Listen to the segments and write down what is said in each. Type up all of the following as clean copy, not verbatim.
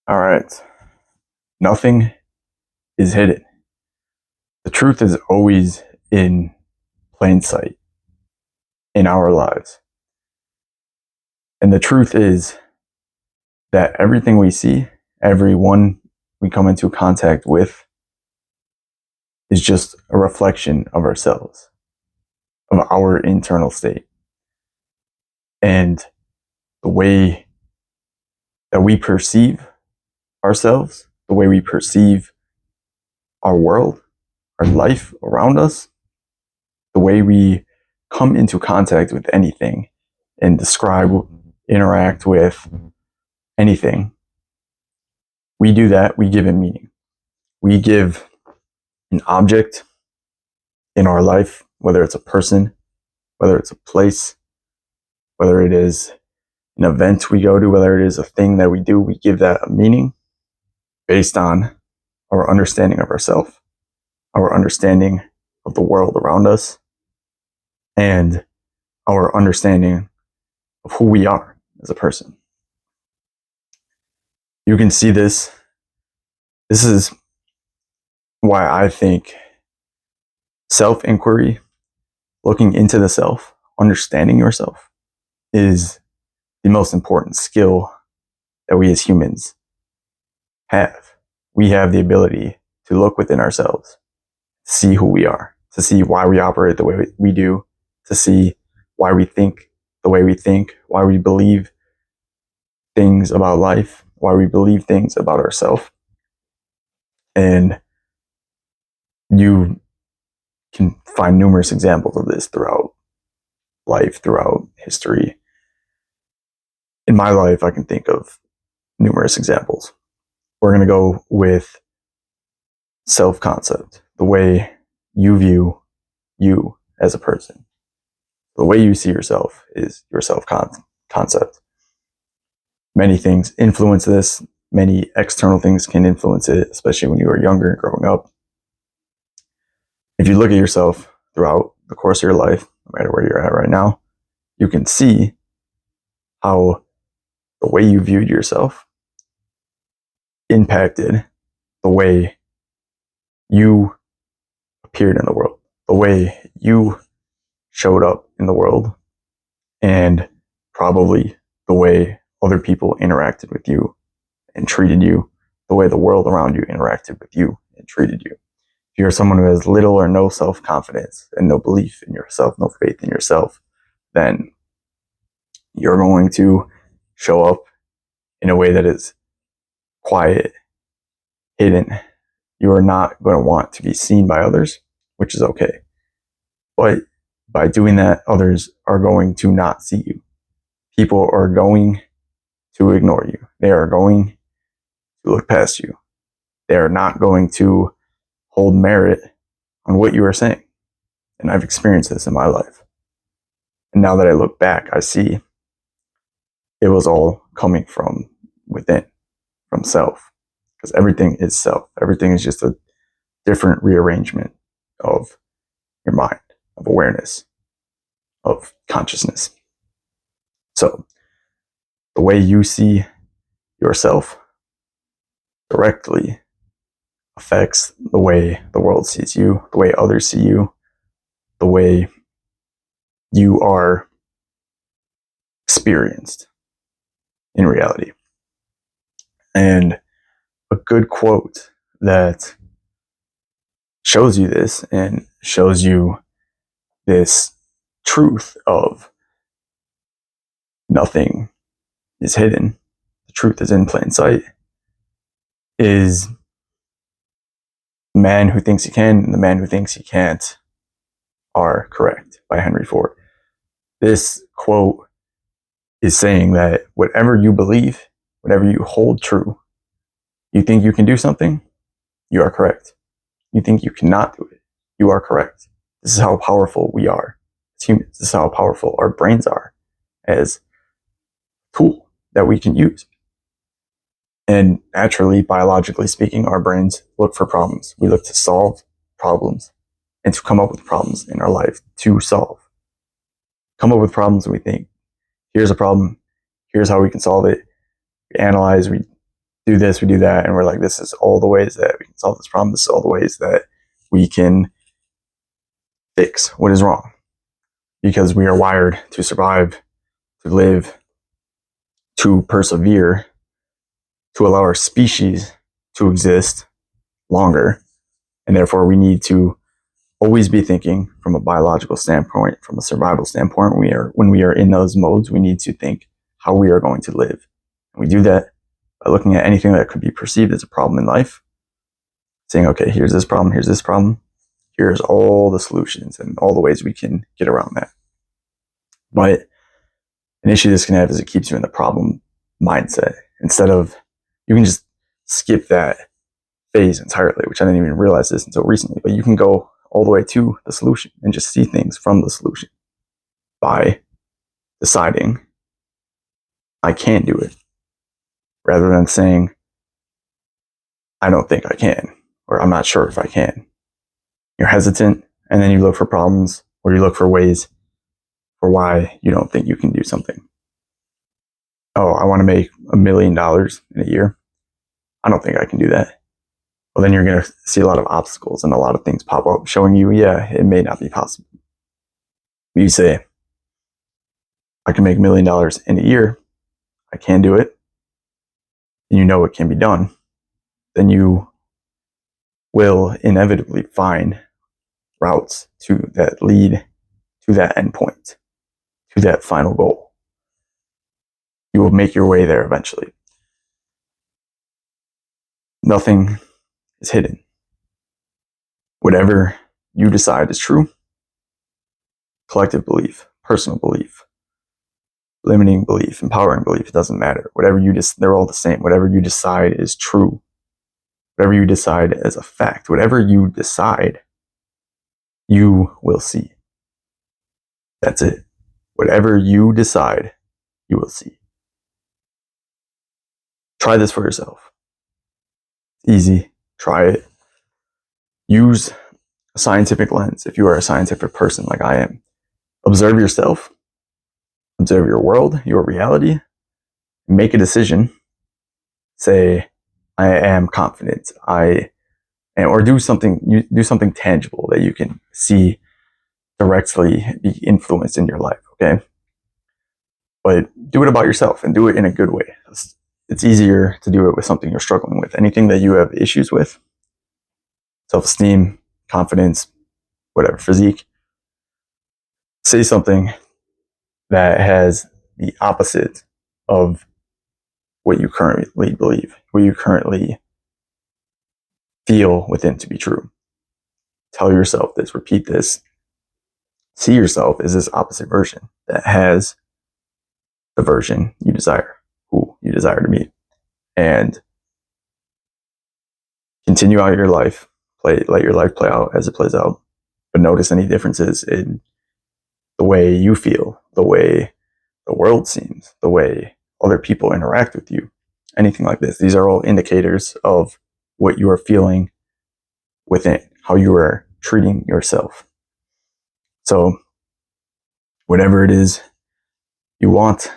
All right. Nothing is hidden. The truth is always in plain sight in our lives. And the truth is that everything we see, everyone we come into contact with, is just a reflection of ourselves, of our internal state. And the way that we perceive ourselves, the way we perceive our world, our life around us, the way we come into contact with anything and describe, interact with anything, we do that, we give it meaning. We give an object in our life, whether it's a person, whether it's a place, whether it is an event we go to, whether it is a thing that we do, we give that a meaning based on our understanding of ourselves, our understanding of the world around us, and our understanding of who we are as a person. You can see this. This is why I think self-inquiry, looking into the self, understanding yourself, is the most important skill that we as humans have. We have the ability to look within ourselves, see who we are, to see why we operate the way we do, to see why we think the way we think, why we believe things about life, why we believe things about ourselves. And you can find numerous examples of this throughout life, throughout history. In my life, I can think of numerous examples. We're going to go with self-concept, the way you view you as a person. The way you see yourself is your self-concept. Many things influence this. Many external things can influence it, especially when you are younger and growing up. If you look at yourself throughout the course of your life, no matter where you're at right now, you can see how the way you viewed yourself impacted the way you appeared in the world, the way you showed up in the world, and probably the way other people interacted with you and treated you, the way the world around you interacted with you and treated you. If you're someone who has little or no self-confidence and no belief in yourself, no faith in yourself, then you're going to show up in a way that is quiet, hidden. You are not going to want to be seen by others, which is okay. But by doing that, others are going to not see you. People are going to ignore you. They are going to look past you. They are not going to hold merit on what you are saying. And I've experienced this in my life. And now that I look back, I see it was all coming from within, from self. Because everything is self. Everything is just a different rearrangement of your mind, of awareness, of consciousness. So the way you see yourself directly affects the way the world sees you, the way others see you, the way you are experienced in reality. And a good quote that shows you this and shows you this truth of nothing is hidden, the truth is in plain sight, is the man who thinks he can and the man who thinks he can't are correct, by Henry Ford. This quote is saying that whatever you believe, whatever you hold true, you think you can do something, you are correct. You think you cannot do it, you are correct. This is how powerful we are as humans. This is how powerful our brains are as a tool that we can use. And naturally, biologically speaking, our brains look for problems. We look to solve problems and to come up with problems in our life to solve. Come up with problems and we think, here's a problem, here's how we can solve it. We analyze, we do this, we do that, and we're like, this is all the ways that we can solve this problem. This is all the ways that we can fix what is wrong, because we are wired to survive, to live, to persevere, to allow our species to exist longer. And therefore, we need to always be thinking from a biological standpoint, from a survival standpoint. When we are in those modes, we need to think how we are going to live. And we do that by looking at anything that could be perceived as a problem in life, saying, okay, here's this problem, here's all the solutions and all the ways we can get around that. But an issue this can have is it keeps you in the problem mindset. Instead of, you can just skip that phase entirely, which I didn't even realize this until recently, but you can go all the way to the solution and just see things from the solution by deciding, I can do it, rather than saying, I don't think I can, or I'm not sure if I can. You're hesitant, and then you look for problems, or you look for ways for why you don't think you can do something. Oh, I want to make $1 million in a year. I don't think I can do that. Well, then you're going to see a lot of obstacles and a lot of things pop up showing you, yeah, it may not be possible. You say, I can make $1 million in a year. I can do it. And you know it can be done. Then you will inevitably find routes that lead to that endpoint, to that final goal. You will make your way there eventually. Nothing is hidden. Whatever you decide is true, collective belief, personal belief, limiting belief, empowering belief, it doesn't matter. They're all the same. Whatever you decide is true. Whatever you decide as a fact, whatever you decide, you will see. That's it. Whatever you decide, you will see. Try this for yourself. It's easy. Try it. Use a scientific lens if you are a scientific person like I am. Observe yourself. Observe your world, your reality. Make a decision. Say, I am confident. Or do something tangible that you can see directly be influenced in your life. Okay, but do it about yourself and do it in a good way. It's easier to do it with something you're struggling with. Anything that you have issues with, self-esteem, confidence, whatever, physique. Say something that has the opposite of what you currently believe, what you currently feel within to be true. Tell yourself this, repeat this. See yourself as this opposite version that has the version you desire, who you desire to meet, and continue out your life. Let your life play out as it plays out, but notice any differences in the way you feel, the way the world seems, the way other people interact with you, anything like this. These are all indicators of what you are feeling within, how you are treating yourself. So whatever it is you want,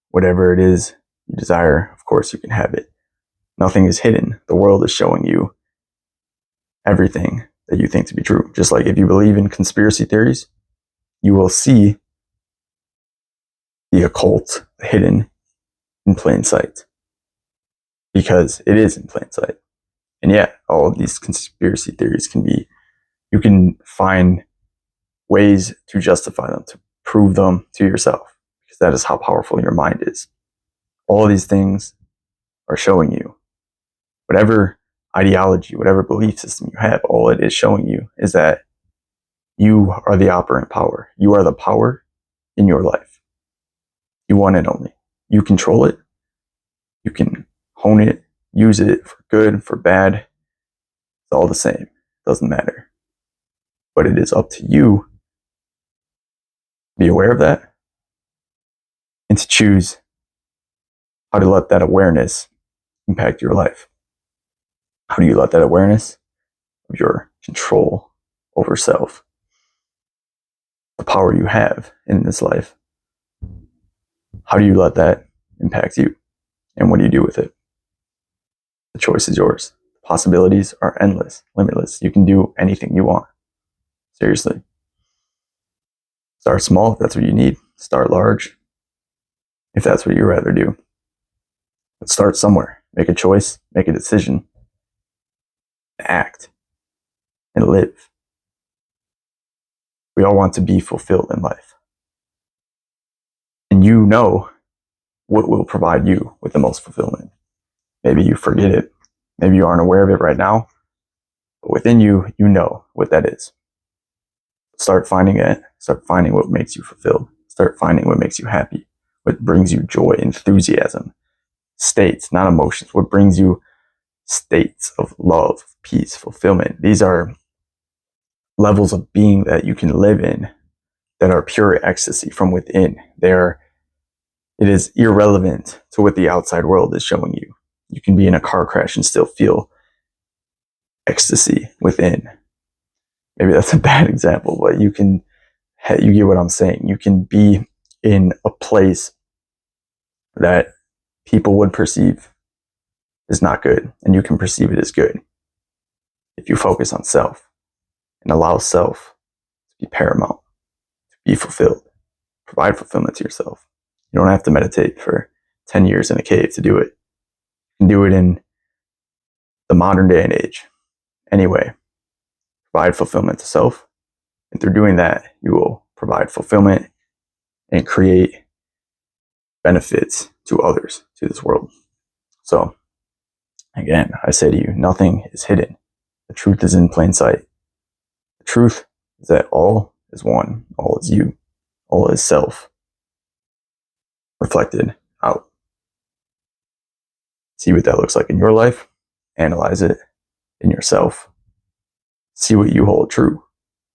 whatever it is you desire, of course you can have it. Nothing is hidden. The world is showing you everything that you think to be true. Just like if you believe in conspiracy theories, you will see the occult hidden in plain sight, because it is in plain sight. And yeah, all of these conspiracy theories you can find ways to justify them, to prove them to yourself, because that is how powerful your mind is. All of these things are showing you whatever ideology, whatever belief system you have, all it is showing you is that you are the operant power. You are the power in your life. You want it only. You control it. You can hone it, use it for good, for bad. It's all the same. It doesn't matter. But it is up to you to be aware of that and to choose how to let that awareness impact your life. How do you let that awareness of your control over self, the power you have in this life, how do you let that impact you? And what do you do with it? The choice is yours. The possibilities are endless, limitless. You can do anything you want. Seriously. Start small if that's what you need. Start large if that's what you'd rather do. But start somewhere. Make a choice, make a decision, act, and live. We all want to be fulfilled in life. And you know what will provide you with the most fulfillment. Maybe you forget it. Maybe you aren't aware of it right now. But within you, you know what that is. Start finding it. Start finding what makes you fulfilled. Start finding what makes you happy, what brings you joy, enthusiasm, states, not emotions, what brings you states of love, peace, fulfillment. These are levels of being that you can live in that are pure ecstasy from within. It is irrelevant to what the outside world is showing you. You can be in a car crash and still feel ecstasy within. Maybe that's a bad example, but you get what I'm saying. You can be in a place that people would perceive is not good, and you can perceive it as good if you focus on self and allow self to be paramount, to be fulfilled, provide fulfillment to yourself. You don't have to meditate for 10 years in a cave to do it. You can do it in the modern day and age. Anyway, provide fulfillment to self, and through doing that, you will provide fulfillment and create benefits to others, to this world. So, again, I say to you, nothing is hidden. The truth is in plain sight. The truth is that all is one, all is you, all is self, reflected out. See what that looks like in your life, analyze it in yourself, see what you hold true,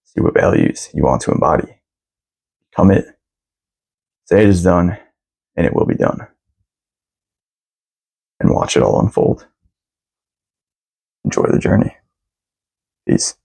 see what values you want to embody, become it, say it is done, and it will be done. And watch it all unfold. Enjoy the journey. Peace.